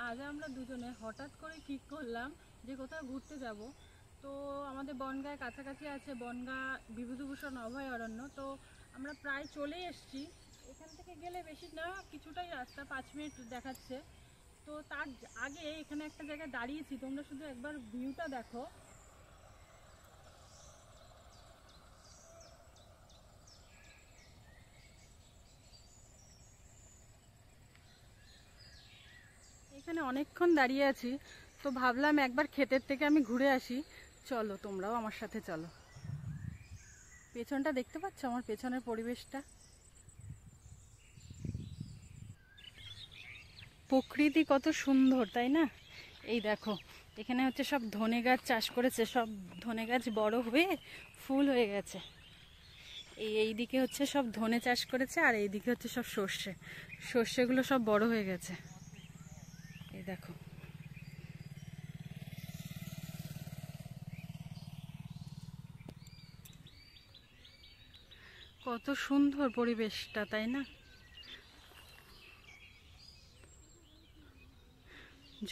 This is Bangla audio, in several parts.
আজ আমরা দুজনে হঠাৎ করে ঠিক করলাম যে কোথাও ঘুরতে যাব। তো আমাদের বনগাঁয় কাছাকাছি আছে বনগাঁ বিভূতিভূষণ অভয়ারণ্য। তো আমরা প্রায় চলে এসেছি। এখান থেকে গেলে বেশি না, কিছুটাই রাস্তা, 5 মিনিট দেখাচ্ছে। তো তার আগে এখানে একটা জায়গায় দাঁড়িয়েছি, তোমরা শুধু একবার ভিউটা দেখো। এখানে অনেকক্ষণ দাঁড়িয়ে আছি, তো ভাবলাম একবার ক্ষেতের থেকে আমি ঘুরে আসি। চলো তোমরাও আমার সাথে চলো। পেছনটা দেখতে পাচ্ছ, আমার পেছনের পরিবেশটা, প্রকৃতি কত সুন্দর, তাই না? এই দেখো, এখানে হচ্ছে সব ধনে গাছ চাষ করেছে, সব ধনে গাছ বড় হয়ে ফুল হয়ে গেছে। এইদিকে হচ্ছে সব ধনে চাষ করেছে, আর এইদিকে হচ্ছে সব সর্ষে। সর্ষেগুলো সব বড় হয়ে গেছে, এই দেখো। কত সুন্দর পরিবেশটা, তাই না?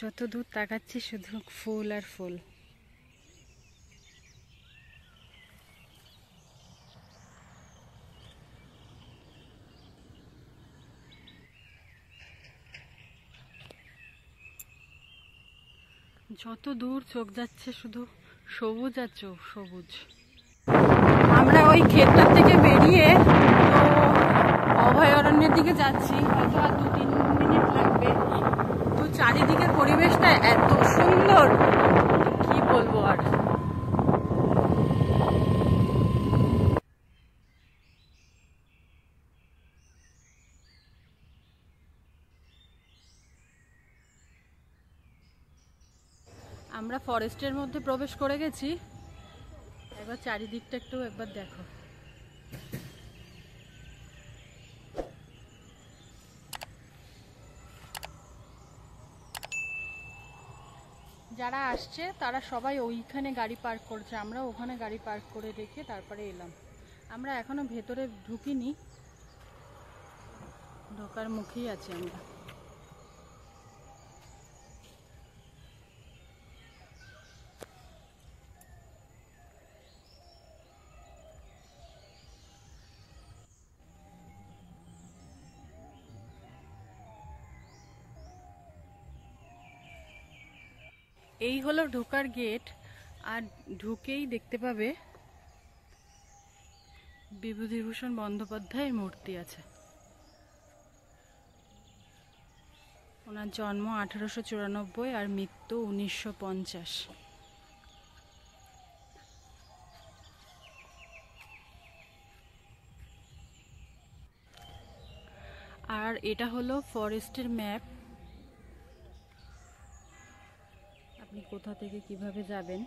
যত দূর তাকাচ্ছি শুধু ফুল আর ফুল। যত দূর চোখ যাচ্ছে শুধু সবুজ আর সবুজ। আমরা ওই ক্ষেতটার থেকে বেরিয়ে অভয়ারণ্যের দিকে যাচ্ছি, হয়তো আর 2-3 মিনিট লাগবে। তো চারিদিকের পরিবেশটা এত সুন্দর, কি বলবো আর। আমরা ফরেস্টের মধ্যে প্রবেশ করে গেছি। একবার চারিদিকটা একবার দেখো। যারা আসছে তারা সবাই ওইখানে গাড়ি পার্ক করছে, আমরা ওখানে গাড়ি পার্ক করে রেখে তারপরে এলাম। আমরা এখনো ভেতরে ঢুকিনি, ঢোকার মুখেই আছি আমরা। এই হলো ঢোকার গেট, আর ঢুকেই দেখতে পাবে বিভূতিভূষণ বন্দ্যোপাধ্যায়ের মূর্তি আছে। ওনার জন্ম 1894 আর মৃত্যু 1950। আর এটা হলো ফরেস্টের ম্যাপ, আপনি কোথা থেকে কিভাবে যাবেন।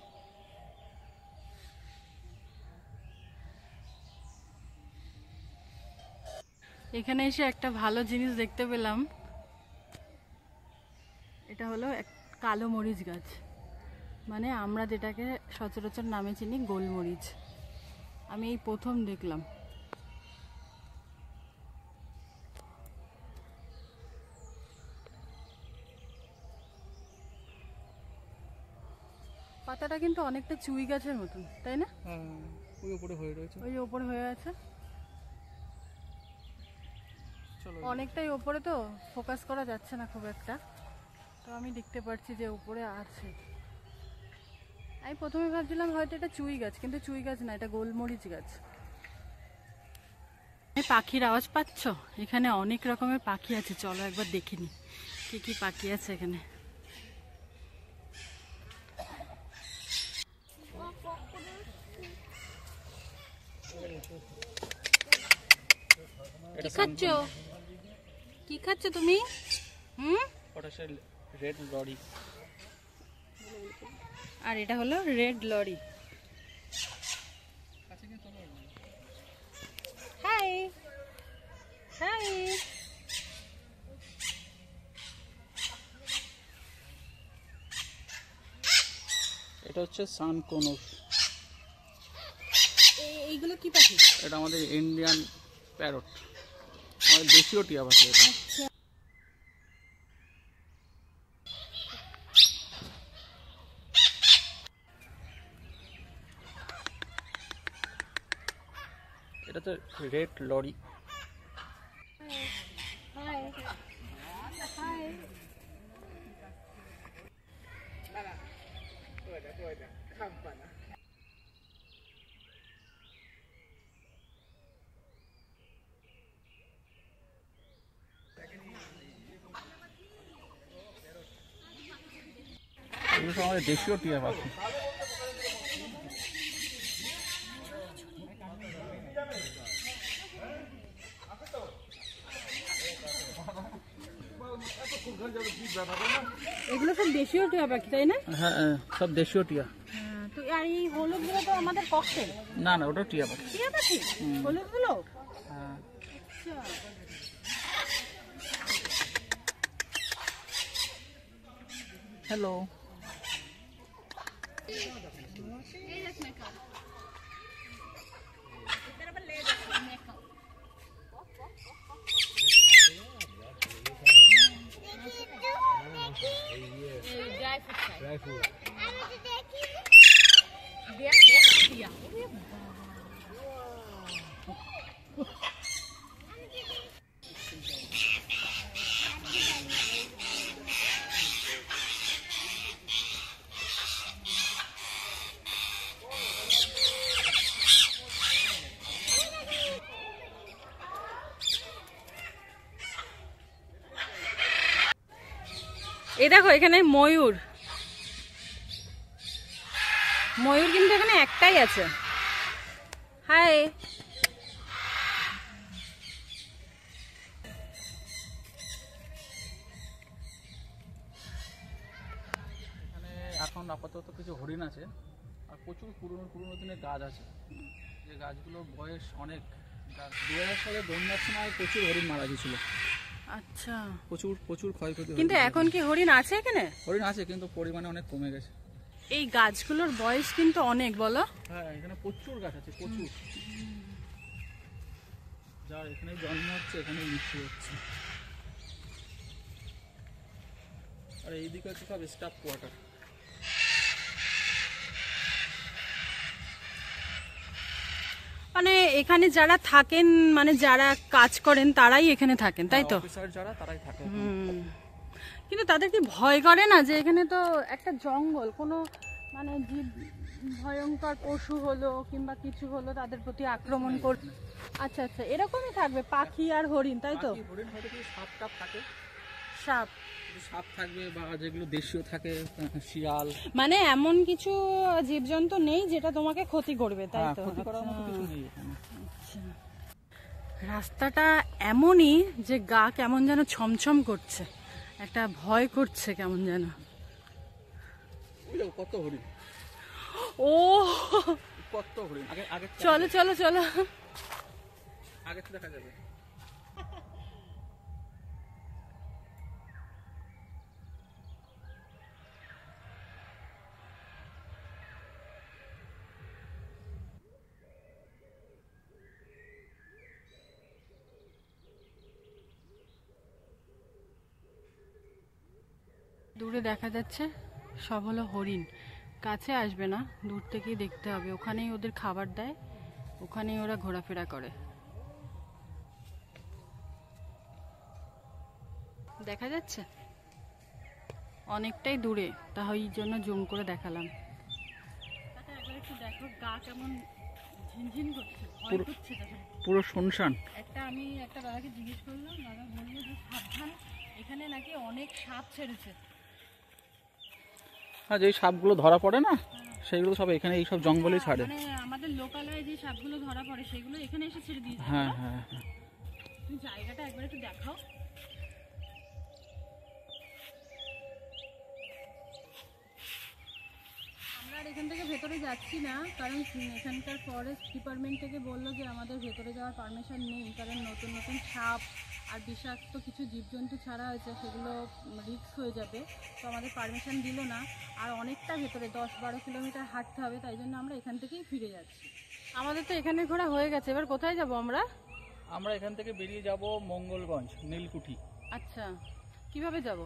এখানে এসে একটা ভালো জিনিস দেখতে পেলাম, এটা হলো কালো মরিচ গাছ, মানে আমরা যেটাকে সচরাচর নামে চিনি গোলমরিচ। আমি এই প্রথম দেখলাম। পাতাটা কিন্তু অনেকটা চুই গাছের মতন, তাই না? ওই উপরে হয়ে রয়েছে, ওই উপরে হয়ে আছে অনেকটাই উপরে, তো ফোকাস করা যাচ্ছে না খুব একটা। তো আমি দেখতে পাচ্ছি যে উপরে আছে। আমি প্রথমে ভাবছিলাম হয়তো এটা চুই গাছ, কিন্তু চুই গাছ না, এটা গোলমরিচ গাছ। পাখির আওয়াজ পাচ্ছ? এখানে অনেক রকমের পাখি আছে, চলো একবার দেখে নি কি কি পাখি আছে এখানে। কি খাচ্ছ? কি খাচ্ছ তুমি? Red lorry. আর এটা হলো রেড লরি। High high. এটা হচ্ছে সানকনুর। এইগুলো কি পাখি? এটা আমাদের ইন্ডিয়ান প্যারট, আমাদের দেশীয় টিয়া পাখি। এটা তো রেড লরি। এগুলো সব আমাদের দেশীয় টিয়া পাখি। এগুলো সব দেশীয় টিয়া পাখি তাই না? হ্যাঁ সব দেশীয় টিয়া। তো আর এই হলুদগুলো তো আমাদের ককটেল। না না, ওটা টিয়া পাখি। টিয়া পাখি হলুদগুলো? হ্যাঁ। আচ্ছা। হ্যালো। Dry food. এই দেখো এখানে ময়ূর, ময়ূর কিন্তু এখানে একটাই আছে। হাই। এখানে এখন আপাতত কিছু হরিণ আছে আর প্রচুর পুরনো পুরনো দিনের গাছ আছে, যে গাছগুলোর বয়স অনেক। 2000 সালে বন্যার সময় প্রচুর হরিণ মারা গেছিল। আচ্ছা। প্রচুর প্রচুর ক্ষয়ক্ষতি। কিন্তু এখন কি হরিণ আছে এখানে? হরিণ আছে কিন্তু পরিমাণে অনেক কমে গেছে। এই গাছগুলোর বয়স কিন্তু অনেক, বলো? হ্যাঁ, এখানে প্রচুর গাছ আছে, প্রচুর। যার এখানে জন্ম হচ্ছে এখানে মৃত্যু হচ্ছে। আর এইদিকে হচ্ছে সব স্টাফ কোয়ার্টার। মানে এখানে যারা থাকেন, মানে যারা কাজ করেন তারাই এখানে থাকেন, তাই তো? অফিসার যারা তারাই থাকে। কিন্তু তাদের কি ভয় করে না যে এখানে তো একটা জঙ্গল, কোনো মানে জীব ভয়ঙ্কর পশু হলো কিংবা কিছু হলো তাদের প্রতি আক্রমণ কর? আচ্ছা আচ্ছা, এরকমই থাকবে পাখি আর হরিণ, তাই তো? হরিণ হয়তো কিছু সাপ টাপ থাকে, সাপ সাপ থাকবে, বা যেগুলো দেশীয় থাকে শিয়াল। মানে এমন কিছু জীবজন্তু নেই যেটা তোমাকে ক্ষতি করবে, তাই তো? ক্ষতি করার মতো কিছু নেই এখানে। রাস্তাটা এমনই যে গা কেমন যেন ছমছম করছে, একটা ভয় করছে কেমন যেন। কত হরিণ, ও কত হরিণ। আগে আগে চলো চলো চলো, আগে তো দেখা যাবে। দূরে দেখা যাচ্ছে সব হলো হরিণ। কাছে আসবে না, দূর থেকেই দেখতে হবে। ওখানেই ওদের খাবার দেয়, ওখানেই ওরা ঘোরাফেরা করে। দেখা যাচ্ছে অনেকটাই দূরে, তা ওই জন্য জুম করে দেখালাম। একবার একটু দেখো গা কেমন ঝিনঝিন করছে, ভয় করছে। পুরো শুনশান। আমি একটা দাদাকে জিজ্ঞেস করলাম, দাদা বললো যে সাবধান, এখানে নাকি অনেক সাপ ছেড়েছে। হ্যাঁ, যে সাপগুলো ধরা পড়ে না সেইগুলো সব এখানে এই সব জঙ্গলেই ছাড়ে। মানে আমাদের লোকালয়ে যে সাপগুলো ধরা পড়ে সেগুলো এখানে এসে ছেড়ে দিয়েছে। হ্যাঁ হ্যাঁ হ্যাঁ। তুমি জায়গাটা একবার একটু দেখাও। আমরা আর এখান থেকে ভেতরে যাচ্ছি না, কারণ এখানকার ফরেস্ট ডিপার্টমেন্ট থেকে বললো যে আমাদের ভেতরে যাওয়ার পারমিশন নেই, কারণ নতুন নতুন সাপ আর বিষাক্ত কিছু জীবজন্তু ছাড়া হয়েছে, সেগুলো রিস্ক হয়ে যাবে। তো আমাদের পারমিশন দিল না, আর অনেকটা ভেতরে 10-12 কিলোমিটার হাঁটতে হবে, তাই জন্য আমরা এখান থেকেই ফিরে যাচ্ছি। আমাদের তো এখানে ঘোরা হয়ে গেছে, এবার কোথায় যাব আমরা? আমরা এখান থেকে বেরিয়ে যাব মঙ্গলগঞ্জ, নীলকুঠি। আচ্ছা, কিভাবে যাব?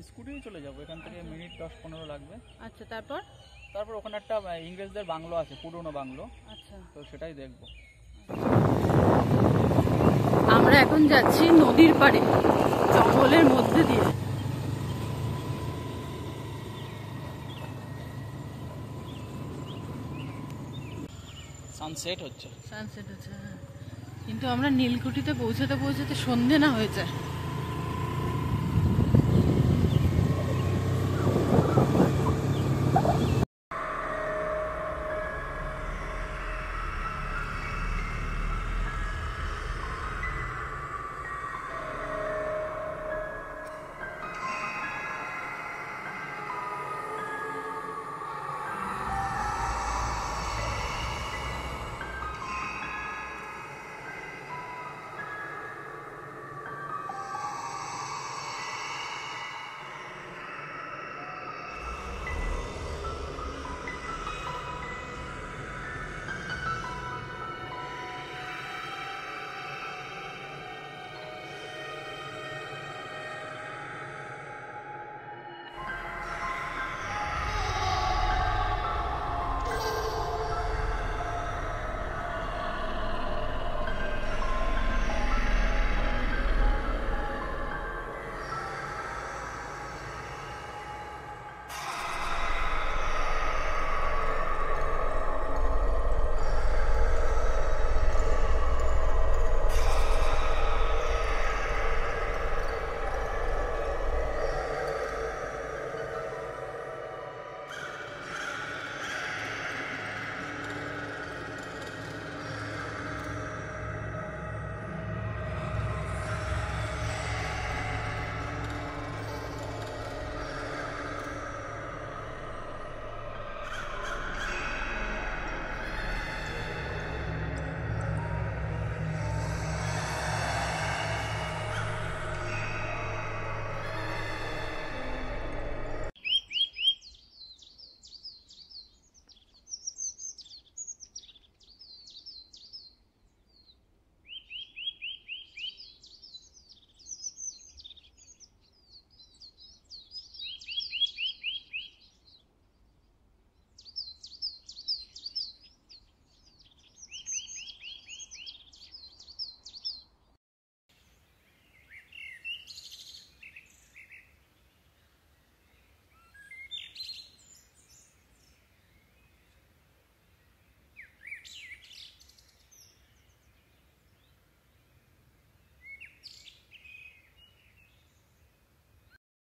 স্কুটি চলে যাব, এখান থেকে মিনিট 10-15 লাগবে। আচ্ছা, তারপর ওখানে একটা ইংরেজদের বাংলো আছে, পুরনো বাংলো। আচ্ছা, তো সেটাই দেখবো। আমরা এখন যাচ্ছি নদীর পাড়ে, জঙ্গলের মধ্যে দিয়ে। সানসেট হচ্ছে। সানসেট হচ্ছে, হ্যাঁ। কিন্তু আমরা নীলকুঠিতে পৌঁছাতে পৌঁছাতে সন্ধে না হয়ে যায়।